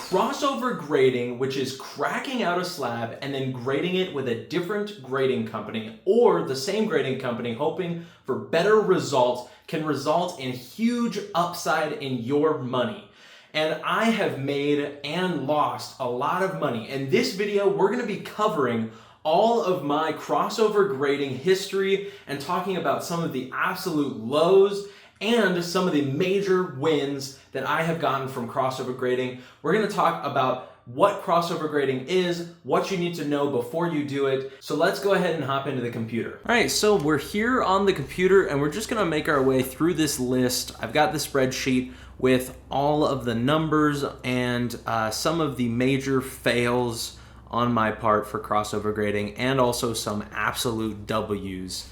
Crossover grading, which is cracking out a slab and then grading it with a different grading company or the same grading company, hoping for better results, can result in huge upside in your money. And I have made and lost a lot of money. In this video, we're gonna be covering all of my crossover grading history and talking about some of the absolute lows and some of the major wins that I have gotten from crossover grading. We're gonna talk about what crossover grading is, what you need to know before you do it. So let's go ahead and hop into the computer. All right, so we're here on the computer and we're just gonna make our way through this list. I've got the spreadsheet with all of the numbers and some of the major fails on my part for crossover grading, and also some absolute W's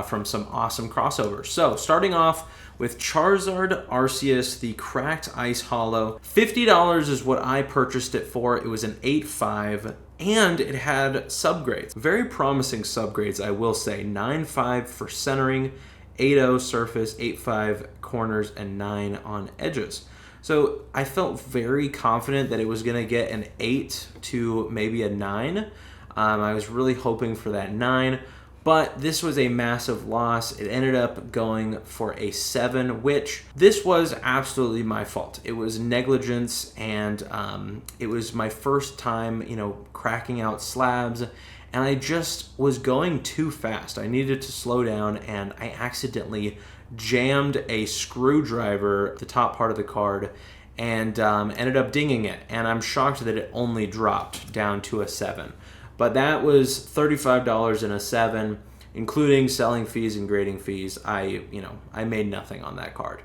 from some awesome crossovers. So starting off with Charizard Arceus, the cracked ice hollow. $50 is what I purchased it for. It was an 8.5 and it had subgrades. Very promising subgrades, I will say. 9.5 for centering, 8.0 surface, 8.5 corners, and 9 on edges. So I felt very confident that it was gonna get an 8 to maybe a 9. I was really hoping for that 9. But this was a massive loss. It ended up going for a 7, which this was absolutely my fault. It was negligence, and it was my first time, cracking out slabs, and I just was going too fast. I needed to slow down, and I accidentally jammed a screwdriver at the top part of the card and ended up dinging it. And I'm shocked that it only dropped down to a 7. But that was $35 and a 7, including selling fees and grading fees. I made nothing on that card.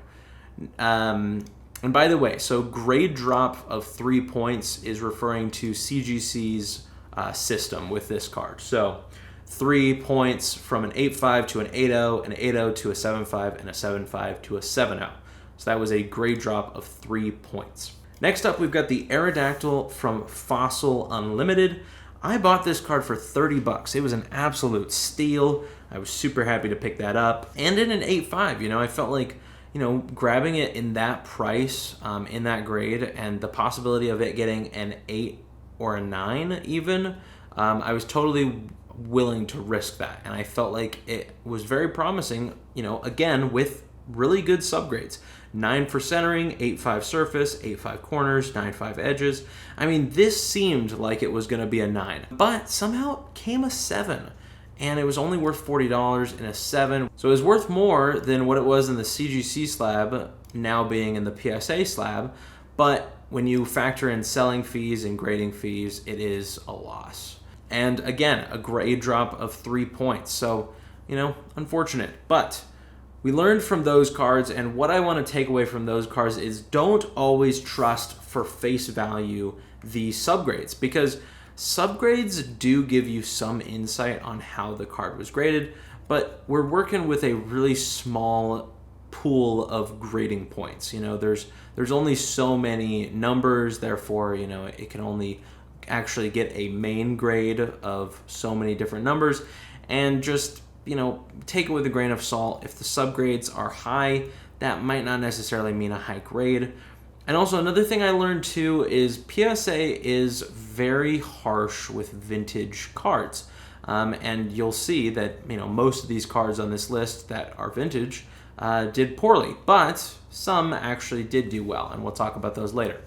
And by the way, so grade drop of 3 points is referring to CGC's system with this card. So 3 points from an 8.5 to an 8.0, an 8.0 to a 7.5, and a 7.5 to a 7.0. So that was a grade drop of 3 points. Next up, we've got the Aerodactyl from Fossil Unlimited. I bought this card for $30. It was an absolute steal. I was super happy to pick that up. And in an 8.5, I felt like, grabbing it in that price, in that grade, and the possibility of it getting an 8 or a 9 even, I was totally willing to risk that. And I felt like it was very promising, again, with really good subgrades. 9 for centering, 8.5 surface, 8.5 corners, 9.5 edges. I mean, this seemed like it was going to be a 9, but somehow it came a 7, and it was only worth $40 in a 7. So it was worth more than what it was in the CGC slab, now being in the PSA slab, but when you factor in selling fees and grading fees, it is a loss. And again, a grade drop of 3 points. So, unfortunate, but we learned from those cards, and what I want to take away from those cards is don't always trust for face value the subgrades, because subgrades do give you some insight on how the card was graded, but we're working with a really small pool of grading points. There's only so many numbers, therefore, it can only actually get a main grade of so many different numbers, and just take it with a grain of salt. If the subgrades are high, that might not necessarily mean a high grade. And also another thing I learned too is PSA is very harsh with vintage cards. And you'll see that, most of these cards on this list that are vintage did poorly, but some actually did do well, and we'll talk about those later.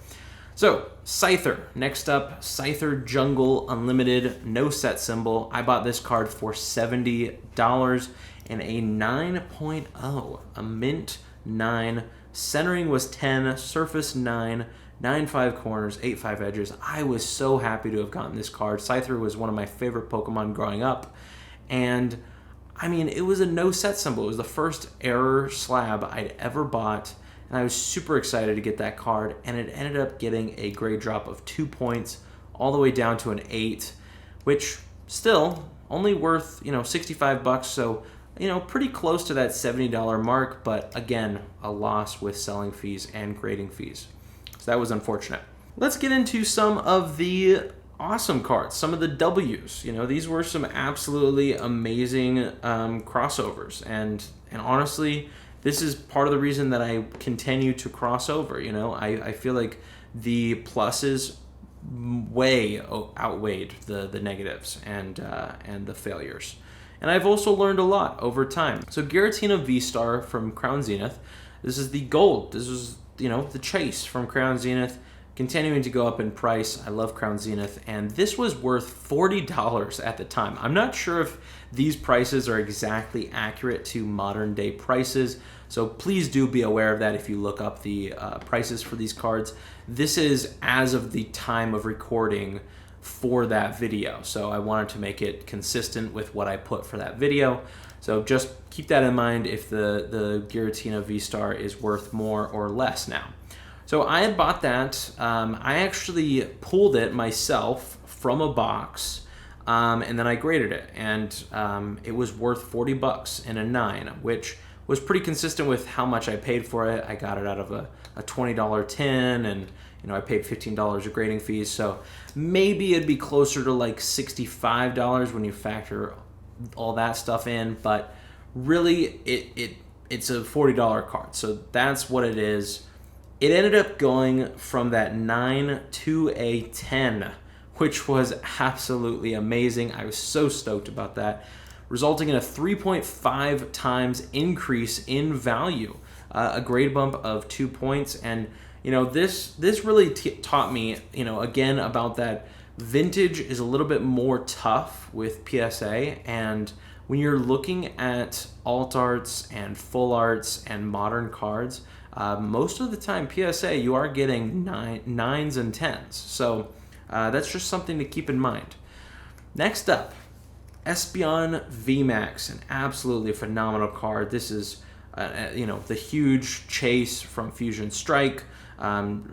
So, Scyther. Next up, Scyther Jungle Unlimited, no set symbol. I bought this card for $70 and a 9.0, a mint 9. Centering was 10, surface 9, 9.5 corners, 8.5 edges. I was so happy to have gotten this card. Scyther was one of my favorite Pokemon growing up, and it was a no set symbol. It was the first error slab I'd ever bought, and I was super excited to get that card, and it ended up getting a grade drop of 2 points all the way down to an 8, which still only worth, $65, so, pretty close to that $70 mark, but again, a loss with selling fees and grading fees. So that was unfortunate. Let's get into some of the awesome cards, some of the W's. These were some absolutely amazing crossovers, and honestly, this is part of the reason that I continue to cross over. I feel like the pluses way outweighed the negatives and the failures. And I've also learned a lot over time. So Giratina V-Star from Crown Zenith, this is the gold. This is, the chase from Crown Zenith, continuing to go up in price. I love Crown Zenith, and this was worth $40 at the time. I'm not sure if these prices are exactly accurate to modern day prices, so please do be aware of that if you look up the prices for these cards. This is as of the time of recording for that video, so I wanted to make it consistent with what I put for that video. So just keep that in mind if the Giratina V-Star is worth more or less now. So I had bought that. I actually pulled it myself from a box, and then I graded it, and it was worth 40 bucks in a 9, which was pretty consistent with how much I paid for it. I got it out of a $20 tin, and I paid $15 of grading fees, so maybe it'd be closer to like $65 when you factor all that stuff in, but really it's a $40 card, so that's what it is. It ended up going from that 9 to a 10, which was absolutely amazing. I was so stoked about that, resulting in a 3.5 times increase in value, a grade bump of 2 points. And this really taught me, again, about that vintage is a little bit more tough with PSA, and when you're looking at alt arts and full arts and modern cards, most of the time PSA you are getting 9s and 10s, so that's just something to keep in mind. Next up, Espeon VMAX, an absolutely phenomenal card. This is the huge chase from Fusion Strike,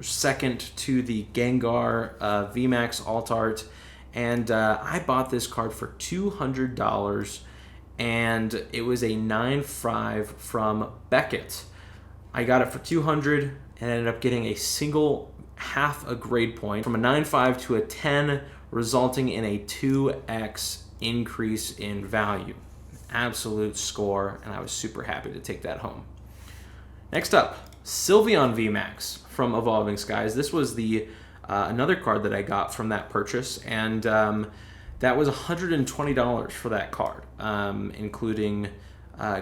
second to the Gengar VMAX alt art, and I bought this card for $200, and it was a 9.5 from Beckett. I got it for $200 and ended up getting a single half a grade point from a 9.5 to a 10, resulting in a 2x increase in value. Absolute score, and I was super happy to take that home. Next up, Sylveon VMAX from Evolving Skies. This was the another card that I got from that purchase, and that was $120 for that card, including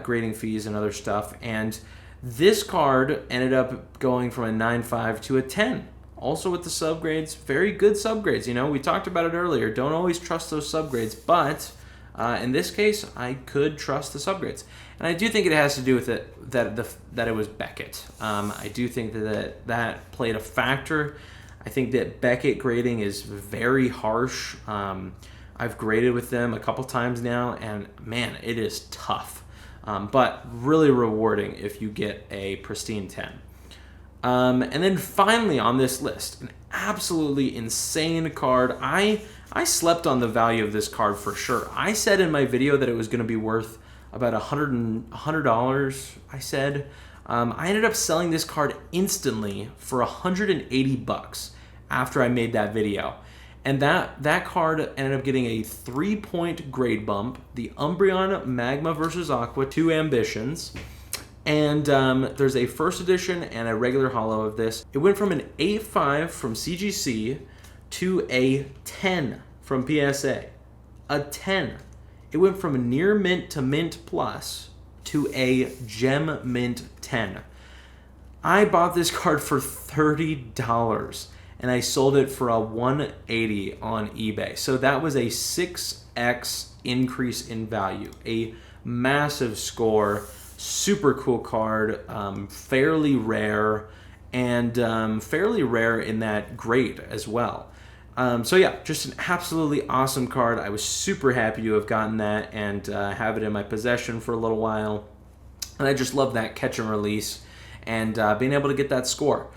grading fees and other stuff. And this card ended up going from a 9.5 to a 10. Also with the subgrades, very good subgrades. We talked about it earlier. Don't always trust those subgrades, but in this case, I could trust the subgrades. And I do think it has to do with it that it was Beckett. I do think that played a factor. I think that Beckett grading is very harsh. I've graded with them a couple times now, and man, it is tough. But really rewarding if you get a pristine 10. And then finally on this list, an absolutely insane card. I slept on the value of this card for sure. I said in my video that it was going to be worth about $100, I said. I ended up selling this card instantly for 180 bucks after I made that video. And that card ended up getting a 3-point grade bump, the Umbreon Magma vs. Aqua 2 Ambitions, and there's a first edition and a regular holo of this. It went from an 8.5 from CGC to a 10 from PSA. A 10. It went from a near mint to mint plus to a gem mint 10. I bought this card for $30. And I sold it for a 180 on eBay. So that was a 6x increase in value, a massive score, super cool card, fairly rare, and fairly rare in that grade as well. So yeah, just an absolutely awesome card. I was super happy to have gotten that and have it in my possession for a little while. And I just love that catch and release and being able to get that score.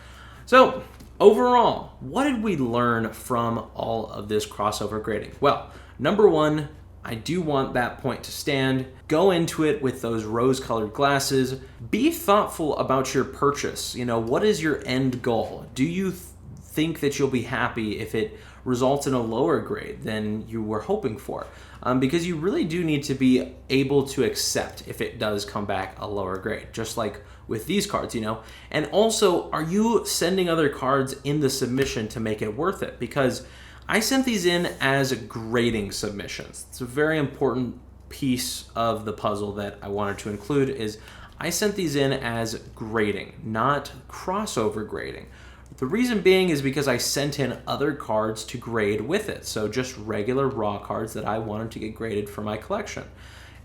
So overall, what did we learn from all of this crossover grading? Well, number one, I do want that point to stand. Go into it with those rose-colored glasses. Be thoughtful about your purchase. What is your end goal? Do you think that you'll be happy if it results in a lower grade than you were hoping for. Because you really do need to be able to accept if it does come back a lower grade, just like with these cards, you know. And also, are you sending other cards in the submission to make it worth it? Because I sent these in as grading submissions. It's a very important piece of the puzzle that I wanted to include is I sent these in as grading, not crossover grading. The reason being is because I sent in other cards to grade with it. So just regular raw cards that I wanted to get graded for my collection.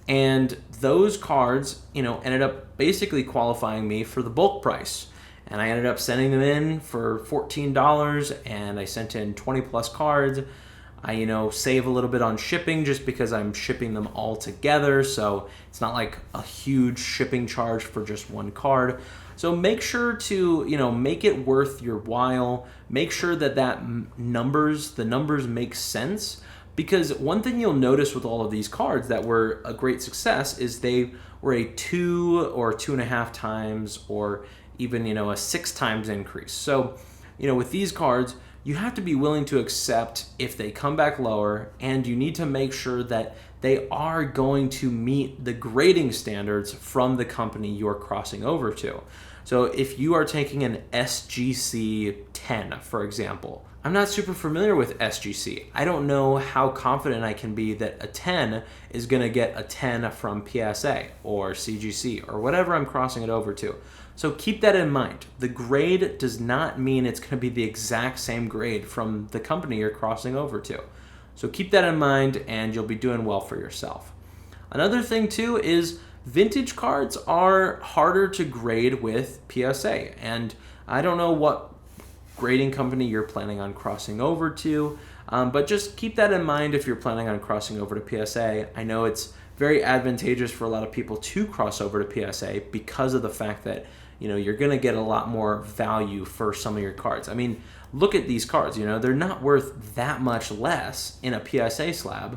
And those cards, you know, ended up basically qualifying me for the bulk price. And I ended up sending them in for $14 and I sent in 20 plus cards. I, you know, save a little bit on shipping just because I'm shipping them all together. So it's not like a huge shipping charge for just one card. So make sure to, you know, make it worth your while. Make sure that the numbers make sense. Because one thing you'll notice with all of these cards that were a great success is they were a 2 or 2.5 times or even, you know, a 6 times increase. So, you know, with these cards, you have to be willing to accept if they come back lower, and you need to make sure that they are going to meet the grading standards from the company you're crossing over to. So if you are taking an SGC 10, for example, I'm not super familiar with SGC. I don't know how confident I can be that a 10 is gonna get a 10 from PSA or CGC or whatever I'm crossing it over to. So keep that in mind. The grade does not mean it's gonna be the exact same grade from the company you're crossing over to. So keep that in mind and you'll be doing well for yourself. Another thing too is vintage cards are harder to grade with PSA. And I don't know what grading company you're planning on crossing over to, but just keep that in mind if you're planning on crossing over to PSA. I know it's very advantageous for a lot of people to cross over to PSA because of the fact that, you know, you're gonna get a lot more value for some of your cards. I mean, look at these cards, you know, they're not worth that much less in a PSA slab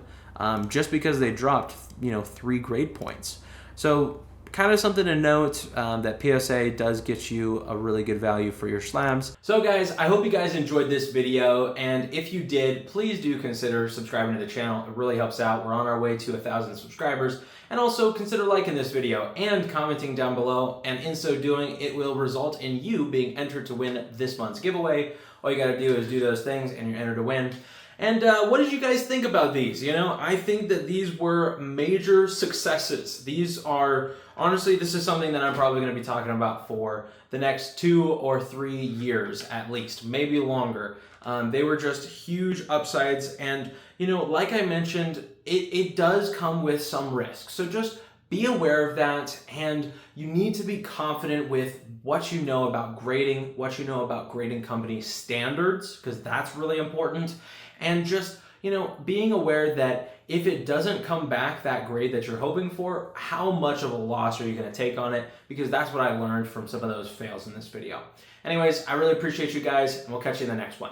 just because they dropped, you know, 3 grade points. So kind of something to note that PSA does get you a really good value for your slabs. So guys, I hope you guys enjoyed this video, and if you did, please do consider subscribing to the channel. It really helps out. We're on our way to 1,000 subscribers, and also consider liking this video and commenting down below, and in so doing, it will result in you being entered to win this month's giveaway. All you gotta do is do those things and you're entered to win. And what did you guys think about these? You know, I think that these were major successes. These are, honestly, this is something that I'm probably going to be talking about for the next 2 or 3 years at least, maybe longer. They were just huge upsides. And, you know, like I mentioned, it does come with some risk. So just be aware of that. And you need to be confident with what you know about grading, what you know about grading company standards, because that's really important. And just, you know, being aware that if it doesn't come back that grade that you're hoping for, how much of a loss are you going to take on it? Because that's what I learned from some of those fails in this video. Anyways, I really appreciate you guys, and we'll catch you in the next one.